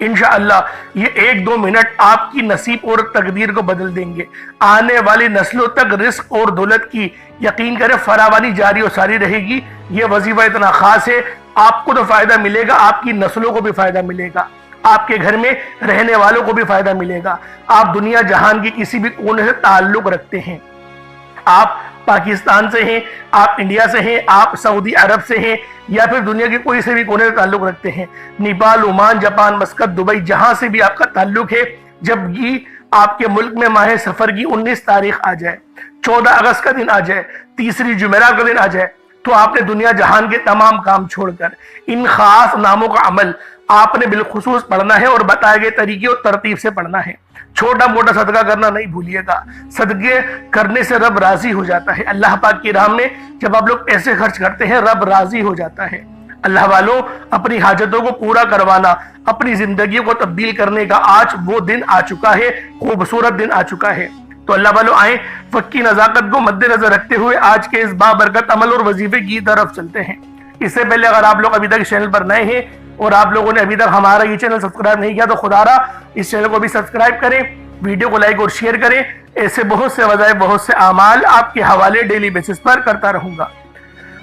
انشاءاللہ یہ 1-2 منٹ آپ کی نصیب اور تقدیر کو بدل دیں گے۔ آنے والی نسلوں تک رزق اور دولت کی یقین کریں فراوانی جاری و ساری رہے گی۔ یہ وظیفہ اتنا خاص ہے، آپ کو تو فائدہ ملے گا، آپ کی نسلوں کو بھی فائدہ ملے گا، آپ کے گھر میں رہنے والوں کو بھی فائدہ ملے گا۔ آپ دنیا جہان کی کسی بھی کونے سے تعلق رکھتے ہیں، آپ پاکستان سے ہیں، آپ انڈیا سے ہیں، آپ سعودی عرب سے ہیں، یا پھر دنیا کے کوئی سے بھی کونے سے تعلق رکھتے ہیں، Nepal, Oman, Japan, Muscat, Dubai, جہاں سے بھی آپ کا تعلق ہے، جب یہ آپ کے ملک میں ماہ سفر کی 19 تاریخ آ جائے، 14 اگست کا دن آ جائے، تیسری جمعرات کا دن آ جائے، تو آپ نے دنیا جہان کے تمام کام چھوڑ کر ان خاص ناموں کا عمل آپ نے بالخصوص پڑھنا ہے، اور بتائے گئے طریقے اور ترتیب سے پڑھنا ہے۔ چھوٹا موٹا صدقہ کرنا نہیں بھولیے گا، صدقے کرنے سے رب راضی ہو جاتا ہے۔ اللہ پاک کی راہ میں جب آپ لوگ پیسے خرچ کرتے ہیں رب راضی ہو جاتا ہے۔ اللہ والوں، اپنی حاجتوں کو پورا کروانا، اپنی زندگی کو تبدیل کرنے کا آج وہ دن آ چکا ہے، خوبصورت دن آ چکا ہے۔ تو اللہ والوں آئیں وقت کی نزاکت کو مد نظر رکھتے ہوئے آج کے اس بابرکت عمل اور وظیفے کی طرف چلتے ہیں۔ اس سے پہلے اگر آپ لوگ ابھی تک اس چینل پر نئے ہیں اور آپ لوگوں نے ابھی تک ہمارا یہ چینل سبسکرائب نہیں کیا تو خدا را اس چینل کو بھی سبسکرائب کریں، ویڈیو کو لائک اور شیئر کریں۔ ایسے بہت سے وظائف، بہت سے اعمال آپ کے حوالے ڈیلی بیسس پر کرتا رہوں گا۔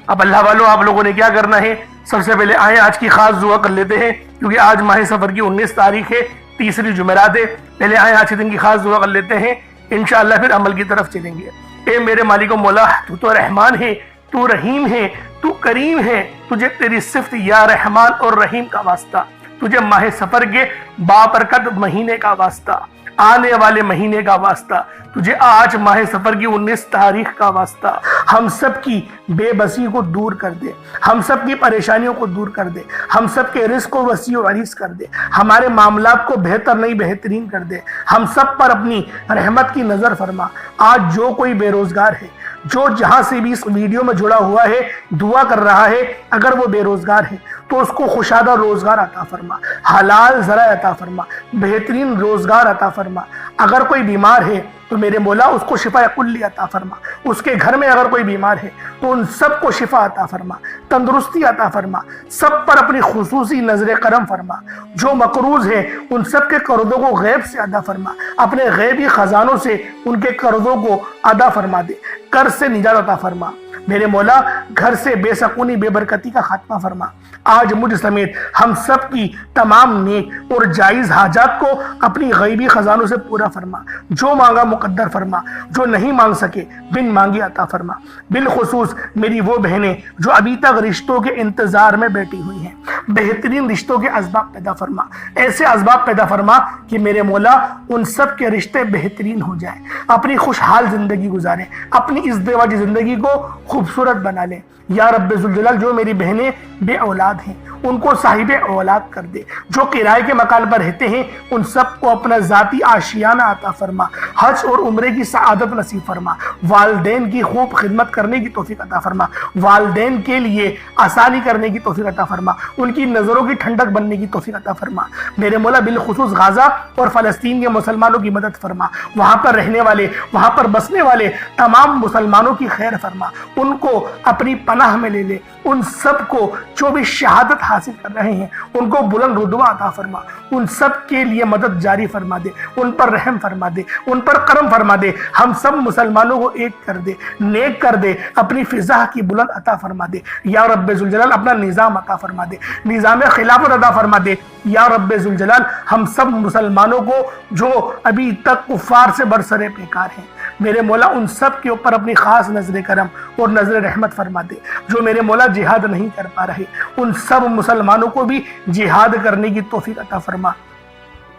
اب اللہ والوں آپ لوگوں نے کیا کرنا ہے، سب سے پہلے آئیں آج کی خاص دعا کر لیتے ہیں، کیونکہ آج ماہ سفر کی 19 تاریخ ہے، تیسری جمعرات ہے۔ پہلے آئیں آج کے دن کی خاص دعا کر لیتے ہیں، انشاءاللہ پھر عمل کی طرف چلیں گے۔ اے میرے مالک و مولا، تو تو رحمان ہے، تو رحیم ہے، تو کریم ہے، تجھے تیری صفت یا رحمان اور رحیم کا واسطہ، تجھے ماہ سفر کے بابرکت مہینے کا واسطہ، آنے والے مہینے کا واسطہ، تجھے آج ماہ سفر کی 19 تاریخ کا واسطہ، ہم سب کی بے بسی کو دور کر دے، ہم سب کی پریشانیوں کو دور کر دے، ہم سب کے رزق کو وسیع و عریض کر دے، ہمارے معاملات کو بہتر نہیں بہترین کر دے، ہم سب پر اپنی رحمت کی نظر فرما۔ آج جو کوئی بے روزگار ہے، جو جہاں سے بھی اس ویڈیو میں جڑا ہوا ہے دعا کر رہا ہے، اگر وہ بے روزگار ہے تو اس کو خوشادہ روزگار عطا فرما، حلال ذرائع عطا فرما، بہترین روزگار عطا فرما۔ اگر کوئی بیمار ہے تو میرے مولا اس کو شفا کلی عطا فرما، اس کے گھر میں اگر کوئی بیمار ہے تو ان سب کو شفا عطا فرما، تندرستی عطا فرما، سب پر اپنی خصوصی نظر کرم فرما۔ جو مقروض ہیں ان سب کے قرضوں کو غیب سے ادا فرما، اپنے غیبی خزانوں سے ان کے قرضوں کو ادا فرما دے، قرض سے نجات عطا فرما۔ میرے مولا گھر سے بے سکونی بے برکتی کا خاتمہ فرما۔ آج مجھ سمیت ہم سب کی تمام نیک اور جائز حاجات کو اپنی غیبی خزانوں سے پورا فرما، جو مانگا مقدر فرما، جو نہیں مانگ سکے بن مانگی عطا فرما۔ بالخصوص میری وہ بہنیں جو ابھی تک رشتوں کے انتظار میں بیٹھی ہوئی ہیں، بہترین رشتوں کے اسباب پیدا فرما، ایسے اسباب پیدا فرما کہ میرے مولا ان سب کے رشتے بہترین ہو جائیں، اپنی خوشحال زندگی گزاریں، اپنی ازدواجی زندگی کو خوبصورت بنا لیں۔ یا رب ذوالجلال جو میری بہنیں بے اولاد ہیں ان کو صاحب اولاد کر دے، جو کرائے کے مکان پر رہتے ہیں ان سب کو اپنا ذاتی آشیانہ عطا فرما، حج اور عمرے کی سعادت نصیب فرما، والدین کی خوب خدمت کرنے کی توفیق عطا فرما، والدین کے لیے آسانی کرنے کی توفیق عطا فرما، ان کی نظروں کی ٹھنڈک بننے کی توفیق عطا فرما۔ میرے مولا بالخصوص غزہ اور فلسطین کے مسلمانوں کی مدد فرما، وہاں پر رہنے والے، وہاں پر بسنے والے تمام مسلمانوں کی خیر فرما، ان کو اپنی پناہ میں لے لے، ان سب کو جو بھی شہادت حاصل کر رہے ہیں ان کو بلند رتبہ عطا فرما، ان سب کے لیے مدد جاری فرما دے، ان پر رحم فرما دے، ان پر کرم فرما دے، ہم سب مسلمانوں کو ایک کر دے، نیک کر دے، اپنی فضا کی بلند عطا فرما دے۔ یا رب ذوالجلال اپنا نظام عطا فرما دے، نظام خلافت عطا فرما دے۔ یا رب ذوالجلال ہم سب مسلمانوں کو جو ابھی تک کفار سے برسر پیکار ہیں میرے مولا ان سب کے اوپر اپنی خاص نظر کرم اور نظر رحمت فرما دے۔ جو میرے مولا جہاد نہیں کر پا رہے ان سب مسلمانوں کو بھی جہاد کرنے کی توفیق عطا فرما،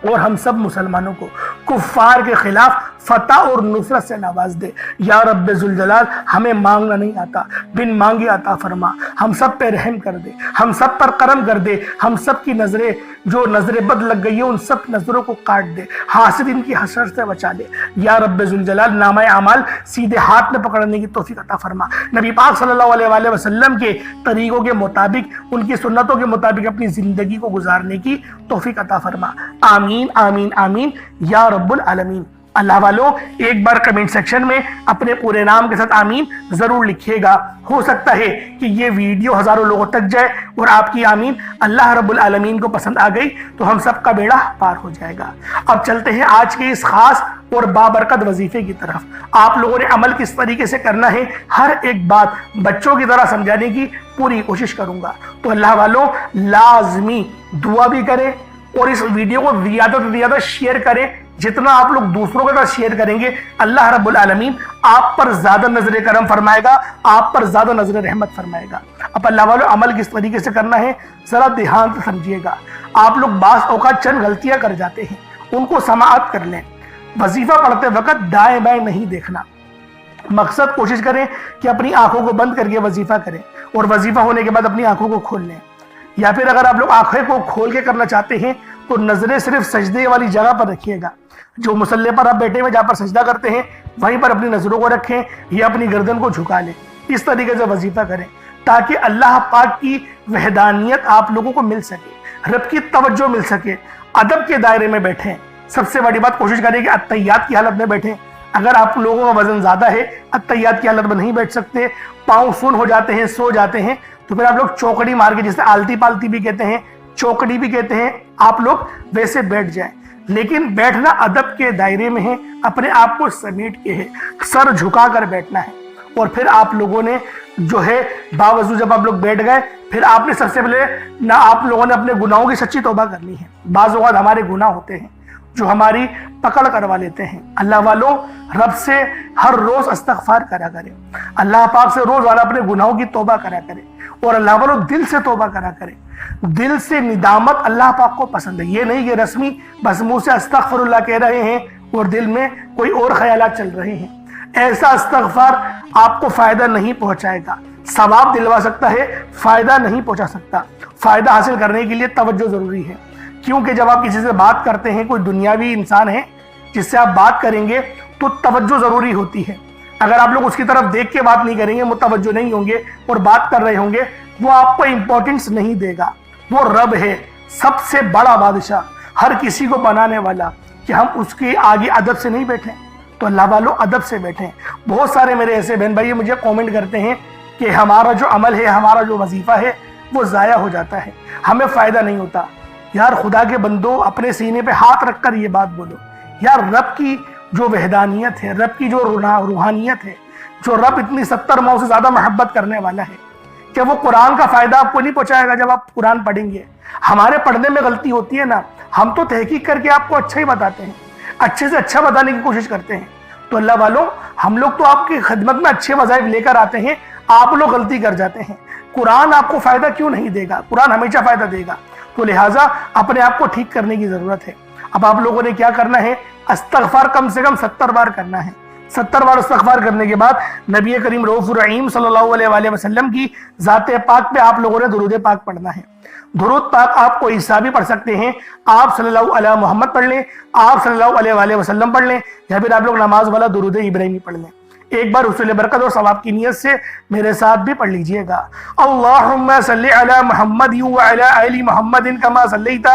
اور ہم سب مسلمانوں کو کفار کے خلاف فتح اور نصرت سے نواز دے۔ یا رب ذوالجلال ہمیں مانگنا نہیں آتا، بن مانگے عطا فرما، ہم سب پہ رحم کر دے، ہم سب پر کرم کر دے، ہم سب کی نظریں جو نظر بد لگ گئی ہے ان سب نظروں کو کاٹ دے، حاسد ان کی حسرت سے بچا دے۔ یا رب ذوالجلال نامہ اعمال سیدھے ہاتھ میں پکڑنے کی توفیق عطا فرما، نبی پاک صلی اللہ علیہ وآلہ وسلم کے طریقوں کے مطابق، ان کی سنتوں کے مطابق اپنی زندگی کو گزارنے کی توفیق عطا فرما۔ آمین آمین آمین یا رب العالمین۔ اللہ والوں ایک بار کمنٹ سیکشن میں اپنے پورے نام کے ساتھ آمین ضرور لکھیے گا. ہو سکتا ہے کہ یہ ویڈیو ہزاروں لوگوں تک جائے اور آپ کی آمین اللہ رب العالمین کو پسند آ گئی تو ہم سب کا بیڑا پار ہو جائے گا. اب چلتے ہیں آج کے اس خاص اور بابرکت وظیفے کی طرف. آپ لوگوں نے عمل کس طریقے سے کرنا ہے ہر ایک بات بچوں کی طرح سمجھانے کی پوری کوشش کروں گا. تو اللہ والوں لازمی دعا بھی کریں اور اس ویڈیو کو زیادہ سے زیادہ شیئر کریں. جتنا آپ لوگ دوسروں کے ساتھ شیئر کریں گے اللہ رب العالمین آپ پر زیادہ نظر کرم فرمائے گا, آپ پر زیادہ نظر رحمت فرمائے گا. اب اللہ والوں عمل کس طریقے سے کرنا ہے ذرا دھیان سے سمجھیے گا. آپ لوگ بعض اوقات چند غلطیاں کر جاتے ہیں, ان کو سماعت کر لیں. وظیفہ پڑھتے وقت دائیں بائیں نہیں دیکھنا. مقصد کوشش کریں کہ اپنی آنکھوں کو بند کر کے وظیفہ کریں اور وظیفہ ہونے کے بعد اپنی آنکھوں کو کھول لیں. یا پھر اگر آپ لوگ آنکھیں کو کھول کے کرنا چاہتے ہیں تو نظریں صرف سجدے والی جگہ پر رکھیے گا. جو مصلی پر آپ بیٹھے ہوئے جہاں پر سجدہ کرتے ہیں وہیں پر اپنی نظروں کو رکھیں یا اپنی گردن کو جھکا لیں. اس طریقے سے وظیفہ کریں تاکہ اللہ پاک کی وحدانیت آپ لوگوں کو مل سکے, رب کی توجہ مل سکے. ادب کے دائرے میں بیٹھیں. سب سے بڑی بات کوشش کریں کہ اتحیات کی حالت میں بیٹھیں. اگر آپ لوگوں کا وزن زیادہ ہے اتحیات کی حالت میں نہیں بیٹھ سکتے, پاؤں سن ہو جاتے ہیں, سو جاتے ہیں, تو پھر آپ لوگ چوکڑی مار کے, جسے آلتی پالتی بھی کہتے ہیں, چوکڑی بھی کہتے ہیں, آپ لوگ ویسے بیٹھ جائیں. لیکن بیٹھنا ادب کے دائرے میں ہے, اپنے آپ کو سمیٹ کے ہے, سر جھکا کر بیٹھنا ہے. اور پھر آپ لوگوں نے جو ہے باوضو جب آپ لوگ بیٹھ گئے پھر آپ نے سب سے پہلے نہ آپ لوگوں نے اپنے گناہوں کی سچی توبہ کرنی ہے. بعض اوقات ہمارے گناہ ہوتے ہیں جو ہماری پکڑ کروا لیتے ہیں. اللہ والوں رب سے ہر روز استغفار کرا کرے, اللہ پاک سے روز والا اپنے گناہوں کی توبہ کرا کرے اور اللہ والوں دل سے توبہ کرا کرے. دل سے ندامت اللہ پاک کو پسند ہے. یہ نہیں کہ رسمی بس منہ سے استغفر اللہ کہہ رہے ہیں اور دل میں کوئی اور خیالات چل رہے ہیں. ایسا استغفار آپ کو فائدہ نہیں پہنچائے گا. ثواب دلوا سکتا ہے, فائدہ نہیں پہنچا سکتا. فائدہ حاصل کرنے کے لیے توجہ ضروری ہے, کیونکہ جب آپ کسی سے بات کرتے ہیں, کوئی دنیاوی انسان ہے جس سے آپ بات کریں گے تو توجہ ضروری ہوتی ہے. اگر آپ لوگ اس کی طرف دیکھ کے بات نہیں کریں گے, متوجہ نہیں ہوں گے اور بات کر رہے ہوں گے, وہ آپ کو امپورٹنس نہیں دے گا. وہ رب ہے, سب سے بڑا بادشاہ, ہر کسی کو بنانے والا, کہ ہم اس کے آگے ادب سے نہیں بیٹھیں. تو اللہ والوں ادب سے بیٹھیں. بہت سارے میرے ایسے بہن بھائی مجھے کومنٹ کرتے ہیں کہ ہمارا جو عمل ہے, ہمارا جو وظیفہ ہے وہ ضائع ہو جاتا ہے, ہمیں فائدہ نہیں ہوتا. یار خدا کے بندو, اپنے سینے پہ ہاتھ رکھ کر یہ بات بولو. یار رب کی جو وحدانیت ہے, رب کی جو روحانیت ہے, جو رب اتنی 70 ماؤں سے زیادہ محبت کرنے والا ہے, کہ وہ قرآن کا فائدہ آپ کو نہیں پہنچائے گا جب آپ قرآن پڑھیں گے. ہمارے پڑھنے میں غلطی ہوتی ہے نا, ہم تو تحقیق کر کے آپ کو اچھا ہی بتاتے ہیں, اچھے سے اچھا بتانے کی کوشش کرتے ہیں. تو اللہ والوں ہم لوگ تو آپ کی خدمت میں اچھے وظائف لے کر آتے ہیں, آپ لوگ غلطی کر جاتے ہیں. قرآن آپ کو فائدہ کیوں نہیں دے گا؟ قرآن ہمیشہ فائدہ دے گا. تو لہٰذا اپنے آپ کو ٹھیک کرنے کی ضرورت ہے. اب آپ لوگوں نے کیا کرنا ہے, استغفار کم سے کم 70 بار کرنا ہے. 70 بار استغفار کرنے کے بعد نبی کریم رؤوف الرحیم صلی اللہ علیہ وآلہ وسلم کی ذات پاک پہ آپ لوگوں نے درود پاک پڑھنا ہے. درود پاک آپ کو عیسیٰ بھی پڑھ سکتے ہیں, آپ صلی اللہ علیہ محمد پڑھ لیں, آپ صلی اللہ علیہ وآلہ وسلم پڑھ لیں, یا پھر آپ لوگ نماز والا درود ابراہیمی پڑھ لیں. ایک بار حصول برکت اور ثواب کی نیت سے میرے ساتھ بھی پڑھ لیجئے گا. اللہم صلی علی محمد وعلی آل محمد کما صلیت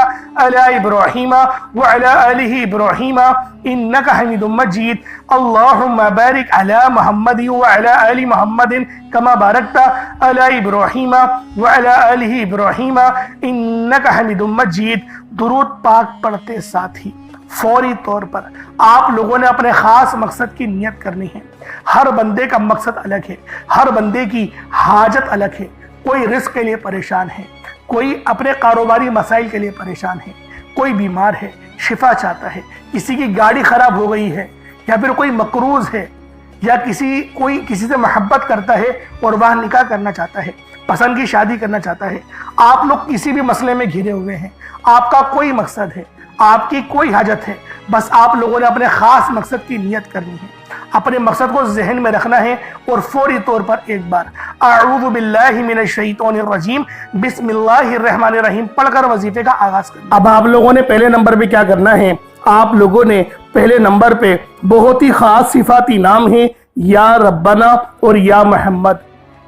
علی ابراہیم وعلی آل ابراہیم انک حمید مجید. اللہم بارک علی محمد وعلی آل محمد کما بارکت علی ابراہیم وعلی آل ابراہیم انک حمید مجید. درود پاک پڑھتے ساتھ ہی فوری طور پر آپ لوگوں نے اپنے خاص مقصد کی نیت کرنی ہے. ہر بندے کا مقصد الگ ہے, ہر بندے کی حاجت الگ ہے. کوئی رزق کے لیے پریشان ہے, کوئی اپنے کاروباری مسائل کے لیے پریشان ہے, کوئی بیمار ہے شفا چاہتا ہے, کسی کی گاڑی خراب ہو گئی ہے, یا پھر کوئی مقروض ہے, یا کوئی کسی سے محبت کرتا ہے اور وہ نکاح کرنا چاہتا ہے, پسند کی شادی کرنا چاہتا ہے. آپ لوگ کسی بھی مسئلے میں گھرے ہوئے ہیں, آپ کا کوئی مقصد ہے, آپ کی کوئی حاجت ہے, بس آپ لوگوں نے اپنے خاص مقصد کی نیت کرنی ہے. اپنے مقصد کو ذہن میں رکھنا ہے اور فوری طور پر ایک بار اعوذ باللہ من الشیطان الرجیم بسم اللہ الرحمن الرحیم پڑھ کر وظیفے کا آغاز کرنا. اب آپ لوگوں نے پہلے نمبر پہ کیا کرنا ہے, آپ لوگوں نے پہلے نمبر پہ بہت ہی خاص صفاتی نام ہیں یا ربنا اور یا محمد.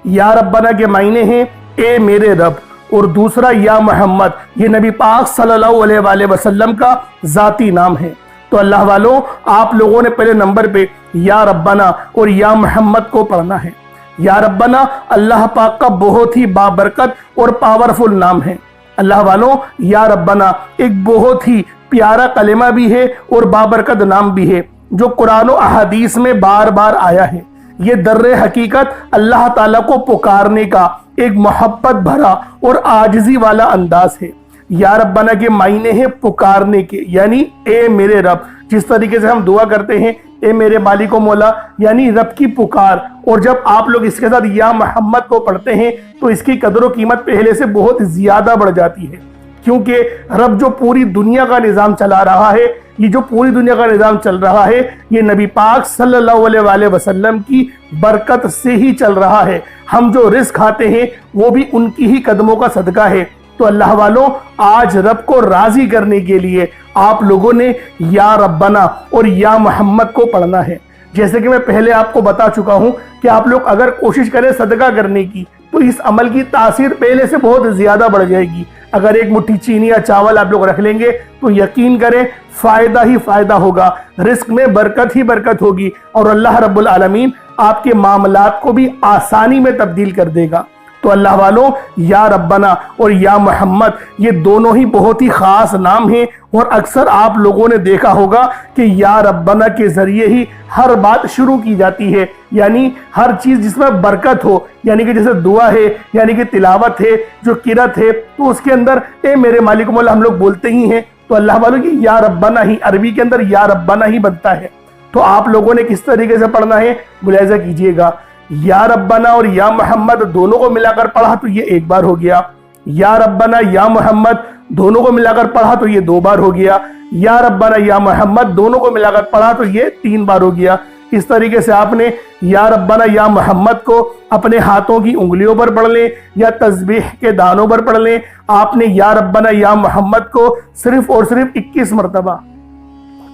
یا ربنا کے معنی ہیں اے میرے رب, اور دوسرا یا محمد یہ نبی پاک صلی اللہ علیہ وآلہ وسلم کا ذاتی نام ہے. تو تو اللہ والوں آپ لوگوں نے پہلے نمبر پہ یا ربنا اور یا محمد کو پڑھنا ہے۔ یا ربنا اللہ پاک کا بہت ہی بابرکت اور پاورفل نام ہے۔ اللہ والوں یا ربنا ایک بہت ہی پیارا کلمہ بھی ہے اور بابرکت نام بھی ہے جو قرآن و احادیث میں بار بار آیا ہے۔ یہ در حقیقت اللہ تعالیٰ کو پکارنے کا ایک محبت بھرا اور عاجزی والا انداز ہے۔ یا ربنا کے معنی ہے پکارنے کے، یعنی اے میرے رب، جس طریقے سے ہم دعا کرتے ہیں اے میرے مالک و مولا، یعنی رب کی پکار۔ اور جب آپ لوگ اس کے ساتھ یا محمد کو پڑھتے ہیں تو اس کی قدر و قیمت پہلے سے بہت زیادہ بڑھ جاتی ہے، کیونکہ رب جو پوری دنیا کا نظام چلا رہا ہے، یہ جو پوری دنیا کا نظام چل رہا ہے، یہ نبی پاک صلی اللہ علیہ وآلہ وسلم کی برکت سے ہی چل رہا ہے۔ ہم جو رزق کھاتے ہیں وہ بھی ان کی ہی قدموں کا صدقہ ہے۔ تو اللہ والوں آج رب کو راضی کرنے کے لیے آپ لوگوں نے یا ربنا اور یا محمد کو پڑھنا ہے۔ جیسے کہ میں پہلے آپ کو بتا چکا ہوں کہ آپ لوگ اگر کوشش کریں صدقہ کرنے کی تو اس عمل کی تاثیر پہلے سے بہت زیادہ بڑھ جائے گی۔ اگر ایک مٹھی چینی یا چاول آپ لوگ رکھ لیں گے تو یقین کریں فائدہ ہی فائدہ ہوگا، رزق میں برکت ہی برکت ہوگی، اور اللہ رب العالمین آپ کے معاملات کو بھی آسانی میں تبدیل کر دے گا۔ تو اللہ والوں یا ربنا اور یا محمد یہ دونوں ہی بہت ہی خاص نام ہیں، اور اکثر آپ لوگوں نے دیکھا ہوگا کہ یا ربنا کے ذریعے ہی ہر بات شروع کی جاتی ہے، یعنی ہر چیز جس میں برکت ہو، یعنی کہ جیسے دعا ہے، یعنی کہ تلاوت ہے، جو قرات ہے، تو اس کے اندر اے میرے مالک مولا ہم لوگ بولتے ہی ہیں۔ تو اللہ والوں کی یا ربنا ہی عربی کے اندر یا ربنا ہی بنتا ہے۔ تو آپ لوگوں نے کس طریقے سے پڑھنا ہے ملاحظہ کیجئے گا۔ یا ربنا اور یا محمد دونوں کو ملا کر پڑھا تو یہ ایک بار ہو گیا، یا ربنا یا محمد دونوں کو ملا کر پڑھا تو یہ دو بار ہو گیا، یا ربنا یا محمد دونوں کو ملا کر پڑھا تو یہ تین بار ہو گیا۔ اس طریقے سے آپ نے یا ربنا یا محمد کو اپنے ہاتھوں کی انگلیوں پر پڑھ لیں یا تسبیح کے دانوں پر پڑھ لیں۔ آپ نے یا ربنا یا محمد کو صرف اور صرف 21 مرتبہ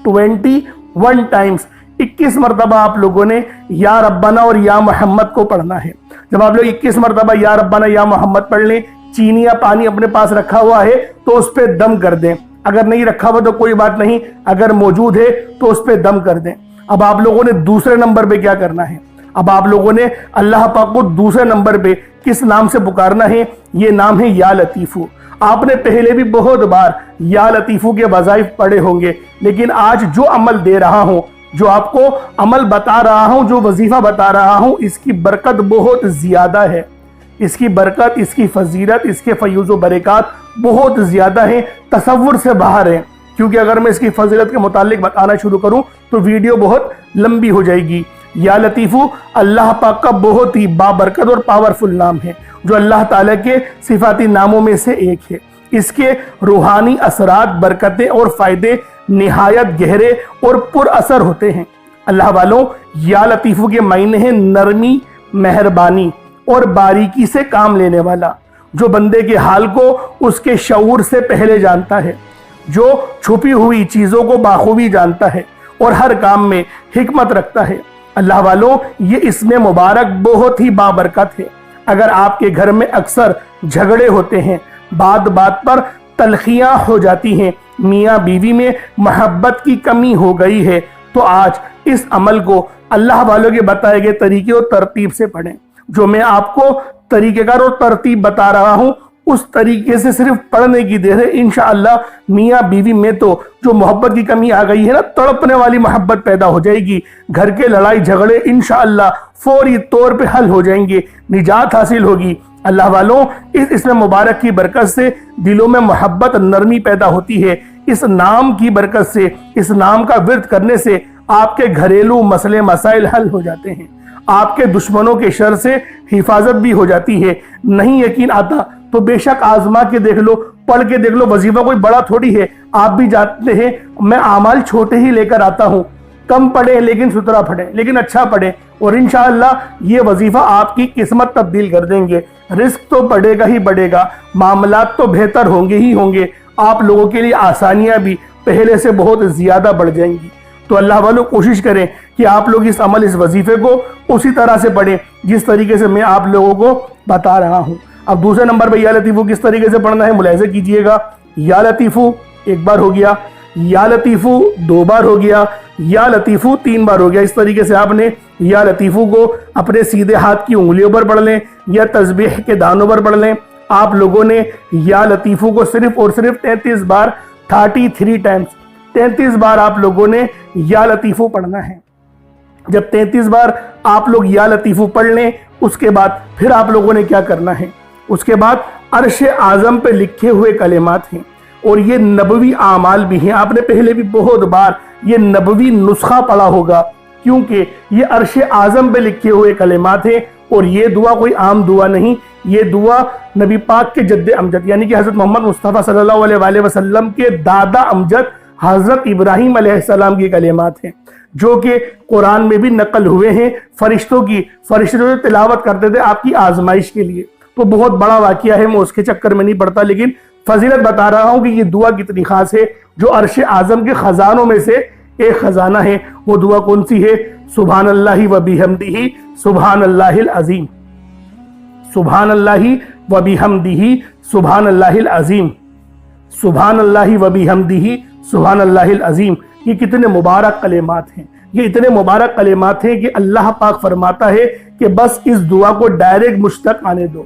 21 ٹائمز 21 مرتبہ آپ لوگوں نے یا ربنا اور یا محمد کو پڑھنا ہے۔ جب آپ لوگ 21 مرتبہ یا ربنا یا محمد پڑھ لیں، چینی یا پانی اپنے پاس رکھا ہوا ہے تو اس پہ دم کر دیں، اگر نہیں رکھا ہوا تو کوئی بات نہیں، اگر موجود ہے تو اس پہ دم کر دیں۔ اب آپ لوگوں نے دوسرے نمبر پہ کیا کرنا ہے؟ اب آپ لوگوں نے اللہ پاک کو دوسرے نمبر پہ کس نام سے پکارنا ہے؟ یہ نام ہے یا لطیفو۔ آپ نے پہلے بھی بہت بار یا لطیفو کے وظائف پڑھے ہوں گے، لیکن آج جو عمل دے رہا ہوں، جو آپ کو عمل بتا رہا ہوں، جو وظیفہ بتا رہا ہوں، اس کی برکت بہت زیادہ ہے، اس کی برکت، اس کی فضیلت، اس کے فیوز و برکات بہت زیادہ ہیں، تصور سے باہر ہیں۔ کیونکہ اگر میں اس کی فضیلت کے متعلق بتانا شروع کروں تو ویڈیو بہت لمبی ہو جائے گی۔ یا لطیفو اللہ پاک کا بہت ہی بابرکت اور پاورفل نام ہے، جو اللہ تعالیٰ کے صفاتی ناموں میں سے ایک ہے۔ اس کے روحانی اثرات، برکتیں اور فائدے نہایت گہرے اور پر اثر ہوتے ہیں۔ اللہ والوں یا لطیفو کے معنی ہیں نرمی، مہربانی اور باریکی سے کام لینے والا، جو بندے کے حال کو اس کے شعور سے پہلے جانتا ہے، جو چھپی ہوئی چیزوں کو بخوبی جانتا ہے اور ہر کام میں حکمت رکھتا ہے۔ اللہ والوں یہ اسم مبارک بہت ہی بابرکت ہے۔ اگر آپ کے گھر میں اکثر جھگڑے ہوتے ہیں، بات بات پر تلخیاں ہو جاتی ہیں، میاں بیوی میں محبت کی کمی ہو گئی ہے، تو آج اس عمل کو اللہ والوں کے بتائے گئے طریقے اور ترتیب سے پڑھیں۔ جو میں آپ کو طریقہ کار اور ترتیب بتا رہا ہوں، اس طریقے سے صرف پڑھنے کی دیر ہے، انشاءاللہ میاں بیوی میں تو جو محبت کی کمی آ گئی ہے نا، تڑپنے والی محبت پیدا ہو جائے گی، گھر کے لڑائی جھگڑے انشاءاللہ فوری طور پہ حل ہو جائیں گے، نجات حاصل ہوگی۔ اللہ والوں اس اسم مبارک کی برکت سے دلوں میں محبت، نرمی پیدا ہوتی ہے۔ اس نام کی برکت سے، اس نام کا ورد کرنے سے آپ کے گھریلو مسئلے مسائل حل ہو جاتے ہیں، آپ کے دشمنوں کے شر سے حفاظت بھی ہو جاتی ہے۔ نہیں یقین آتا تو بے شک آزما کے دیکھ لو، پڑھ کے دیکھ لو، وظیفہ کوئی بڑا تھوڑی ہے۔ آپ بھی جانتے ہیں میں اعمال چھوٹے ہی لے کر آتا ہوں، کم پڑھیں لیکن ستھرا پڑھیں، لیکن اچھا پڑھیں، اور انشاءاللہ یہ وظیفہ آپ کی قسمت تبدیل کر دیں گے۔ رزق تو بڑھے گا ہی بڑھے گا، معاملات تو بہتر ہوں گے ہی ہوں گے، آپ لوگوں کے لیے آسانیاں بھی پہلے سے بہت زیادہ بڑھ جائیں گی۔ تو اللہ والوں کوشش کریں کہ آپ لوگ اس عمل، اس وظیفے کو اسی طرح سے پڑھیں جس طریقے سے میں آپ لوگوں کو بتا رہا ہوں۔ اب دوسرے نمبر پہ یا لطیفو کس طریقے سے پڑھنا ہے ملاحظہ کیجئے گا۔ یا لطیفو ایک بار ہو گیا، یا لطیفو 2 بار ہو گیا، یا لطیفو 3 بار ہو گیا۔ اس طریقے سے آپ نے یا لطیفو کو اپنے سیدھے ہاتھ کی انگلیوں پر پڑھ لیں یا تسبیح کے دانوں پر پڑھ لیں۔ آپ لوگوں نے یا لطیفو کو صرف اور صرف 33 بار 33 ٹائمز 33 بار آپ لوگوں نے یا لطیفو پڑھنا ہے۔ جب 33 بار آپ لوگ یا لطیفو پڑھ لیں، اس کے بعد پھر آپ لوگوں نے کیا کرنا ہے؟ اس کے بعد عرش اعظم پہ لکھے ہوئے کلمات ہیں اور یہ نبوی اعمال بھی ہیں۔ آپ نے پہلے بھی بہت بار یہ نبوی نسخہ پڑھا ہوگا، کیونکہ یہ عرش اعظم پہ لکھے ہوئے کلمات ہیں اور یہ دعا کوئی عام دعا نہیں، یہ دعا نبی پاک کے جد امجد یعنی کہ حضرت محمد مصطفیٰ صلی اللہ علیہ وآلہ وسلم کے دادا امجد حضرت ابراہیم علیہ السلام کی کلمات ہیں، جو کہ قرآن میں بھی نقل ہوئے ہیں فرشتوں جو تلاوت کرتے تھے آپ کی آزمائش کے لیے۔ تو بہت بڑا واقعہ ہے، میں اس کے چکر میں نہیں پڑتا، لیکن فضیلت بتا رہا ہوں کہ یہ دعا کتنی خاص ہے، جو عرش اعظم کے خزانوں میں سے ایک خزانہ ہے۔ وہ دعا کون سی ہے؟ سبحان اللہ و بحمدہ سبحان اللہ العظیم، سبحان اللہ و بحمدہ سبحان اللہ العظیم، سبحان اللہ و بحمدہ سبحان اللہ العظیم۔ یہ کتنے مبارک کلمات ہیں، یہ اتنے مبارک کلمات ہیں کہ اللہ پاک فرماتا ہے کہ بس اس دعا کو ڈائریکٹ مجھ تک آنے دو،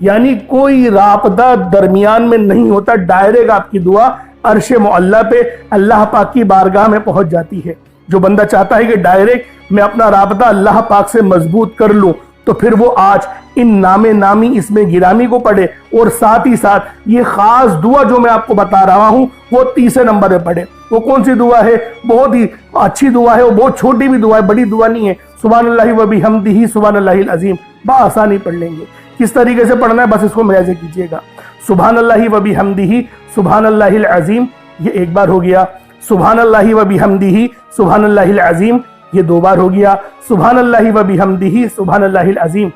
یعنی کوئی رابطہ درمیان میں نہیں ہوتا، ڈائریکٹ آپ کی دعا عرش معلیٰ پہ اللہ پاک کی بارگاہ میں پہنچ جاتی ہے۔ جو بندہ چاہتا ہے کہ ڈائریکٹ میں اپنا رابطہ اللہ پاک سے مضبوط کر لوں، تو پھر وہ آج ان نام نامی اس میں گرامی کو پڑھے اور ساتھ ہی ساتھ یہ خاص دعا جو میں آپ کو بتا رہا ہوں وہ 30 نمبر پہ پڑھے۔ وہ کون سی دعا ہے؟ بہت ہی اچھی دعا ہے، وہ بہت چھوٹی بھی دعا ہے، بڑی دعا نہیں ہے۔ سبحان اللہ و بحمدہ سبحان اللہ العظیم بآسانی پڑھ لیں گے۔ کس طریقے سے پڑھنا ہے بس اس کو ملاحظہ کیجئے گا۔ سبحان اللہ و بحمدہ سبحان اللہ العظیم، یہ 1 بار ہو گیا۔ سبحان اللہ و بحمدہ سبحان اللہ العظیم، یہ 2 بار ہو گیا۔ سبحان اللہ و بحمدہ سبحان اللہ العظیم،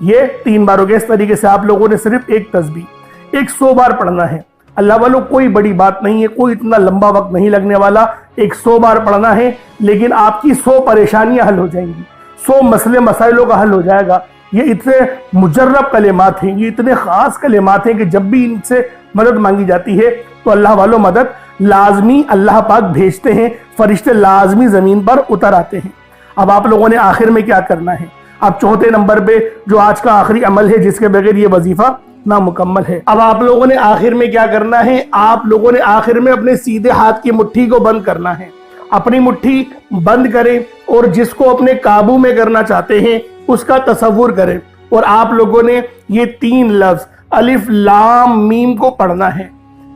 یہ 3 بار ہو گیا۔ اس طریقے سے آپ لوگوں نے صرف ایک تسبیح 100 بار پڑھنا ہے۔ اللہ والوں کوئی بڑی بات نہیں ہے، کوئی اتنا لمبا وقت نہیں لگنے والا، 100 بار پڑھنا ہے، لیکن آپ کی 100 پریشانیاں حل ہو جائیں گی، 100 مسئلے مسائلوں کا حل ہو جائے گا۔ یہ اتنے مجرب کلمات ہیں، یہ اتنے خاص کلمات ہیں کہ جب بھی ان سے مدد مانگی جاتی ہے تو اللہ والوں مدد لازمی اللہ پاک بھیجتے ہیں، فرشتے لازمی زمین پر اتر آتے ہیں۔ اب آپ لوگوں نے آخر میں کیا کرنا ہے؟ اب 4تھے نمبر پہ جو آج کا آخری عمل ہے جس کے بغیر یہ وظیفہ نامکمل ہے، اب آپ لوگوں نے آخر میں کیا کرنا ہے؟ آپ لوگوں نے آخر میں اپنے سیدھے ہاتھ کی مٹھی کو بند کرنا ہے۔ اپنی مٹھی بند کریں اور جس کو اپنے قابو میں کرنا چاہتے ہیں اس کا تصور کریں، اور آپ لوگوں نے یہ 3 لفظ الف لام میم کو پڑھنا ہے۔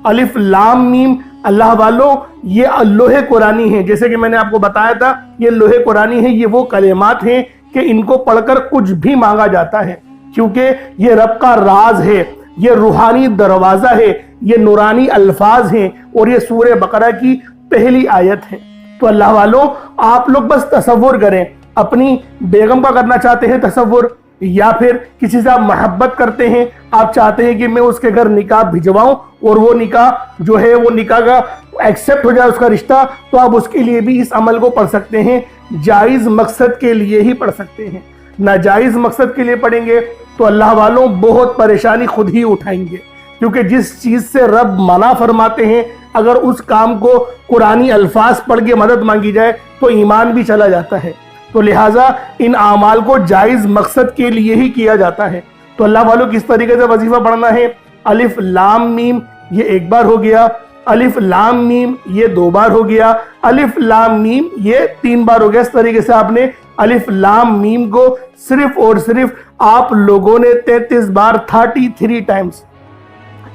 الف لام میم اللہ والوں یہ لوح قرآنی ہے، جیسے کہ میں نے آپ کو بتایا تھا یہ لوح قرآنی ہے، یہ وہ کلمات ہیں کہ ان کو پڑھ کر کچھ بھی مانگا جاتا ہے، کیونکہ یہ رب کا راز ہے، یہ روحانی دروازہ ہے، یہ نورانی الفاظ ہیں اور یہ سورہ بقرہ کی پہلی آیت ہے۔ تو اللہ والوں آپ لوگ بس تصور کریں، اپنی بیگم کا کرنا چاہتے ہیں تصور، یا پھر کسی سے آپ محبت کرتے ہیں، آپ چاہتے ہیں کہ میں اس کے گھر نکاح بھجواؤں اور وہ نکاح جو ہے وہ نکاح کا ایکسیپٹ ہو جائے اس کا رشتہ، تو آپ اس کے لیے بھی اس عمل کو پڑھ سکتے ہیں۔ جائز مقصد کے لیے ہی پڑھ سکتے ہیں، ناجائز مقصد کے لیے پڑھیں گے تو اللہ والوں بہت پریشانی خود ہی اٹھائیں گے، کیونکہ جس چیز سے رب منع فرماتے ہیں اگر اس کام کو قرآنی الفاظ پڑھ کے مدد مانگی جائے تو ایمان بھی چلا جاتا ہے۔ تو لہٰذا ان اعمال کو جائز مقصد کے لیے ہی کیا جاتا ہے۔ تو اللہ والوں کس طریقے سے وظیفہ پڑھنا ہے؟ الف لام میم یہ 1 بار ہو گیا، الف لام میم یہ 2 بار ہو گیا، الف لام میم یہ 3 بار ہو گیا۔ اس طریقے سے آپ نے الف لام میم کو صرف اور صرف آپ لوگوں نے 33 بار 33 ٹائمز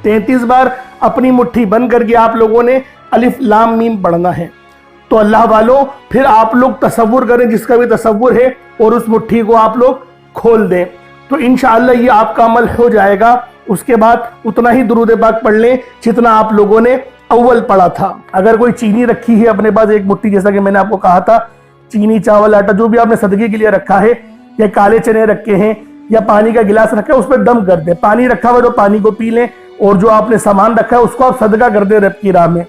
33 بار اپنی مٹھی بند کر کے آپ لوگوں نے الف لام میم پڑھنا ہے۔ تو اللہ والوں پھر آپ لوگ تصور کریں جس کا بھی تصور ہے اور اس مٹھی کو آپ لوگ کھول دیں، تو انشاءاللہ یہ آپ کا عمل ہو جائے گا۔ اس کے بعد اتنا ہی درود پاک پڑھ لیں جتنا آپ لوگوں نے اول پڑھا تھا۔ اگر کوئی چینی رکھی ہے اپنے پاس 1 مٹھی، جیسا کہ میں نے آپ کو کہا تھا، چینی چاول آٹا جو بھی آپ نے صدقے کے لیے رکھا ہے، یا کالے چنے رکھے ہیں یا پانی کا گلاس رکھا ہے اس پہ دم کر دیں، پانی رکھا ہوا تو پانی کو پی لیں، اور جو آپ نے سامان رکھا ہے اس کو آپ صدقہ کر دیں رب کی راہ میں۔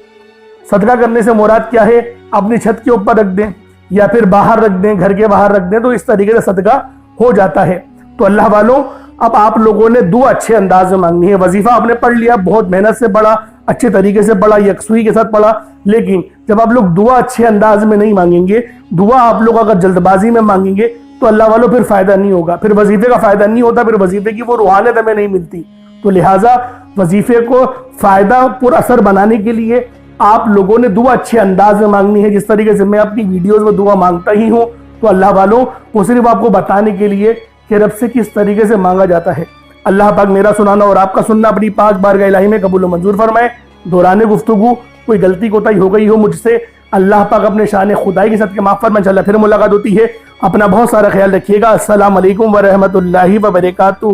صدقہ کرنے سے مراد کیا ہے؟ اپنی چھت کے اوپر رکھ دیں یا پھر باہر رکھ دیں، گھر کے باہر رکھ دیں، تو اس طریقے سے صدقہ ہو جاتا ہے۔ تو اللہ والوں اب آپ لوگوں نے دعا اچھے انداز میں مانگنی ہے۔ وظیفہ آپ نے پڑھ لیا، بہت محنت سے پڑھا، اچھے طریقے سے پڑھا، یکسوئی کے ساتھ پڑھا، لیکن جب آپ لوگ دعا اچھے انداز میں نہیں مانگیں گے، دعا آپ لوگ اگر جلد بازی میں مانگیں گے تو اللہ والوں پھر فائدہ نہیں ہوگا، پھر وظیفے کا فائدہ نہیں ہوتا، پھر وظیفے کی وہ روحانیت ہمیں نہیں ملتی۔ تو لہٰذا وظیفے کو فائدہ پر اثر بنانے کے لیے آپ لوگوں نے دعا اچھے انداز میں مانگنی ہے، جس طریقے سے میں اپنی ویڈیوز میں دعا مانگتا ہی ہوں۔ تو اللہ والوں وہ صرف آپ کو بتانے کے لیے کہ رب سے کس طریقے سے مانگا جاتا ہے۔ اللہ پاک میرا سنانا اور آپ کا سننا اپنی پاک بارگاہ الہی میں قبول و منظور فرمائے۔ دوران گفتگو کوئی غلطی کوتاہی ہو گئی ہو مجھ سے، اللہ پاک اپنے شان خدائی کے ساتھ کے معاف فرمائے۔ انشاءاللہ پھر ملاقات ہوتی ہے، اپنا بہت سارا خیال رکھیے گا۔ السلام علیکم ورحمۃ اللہ وبرکاتہ۔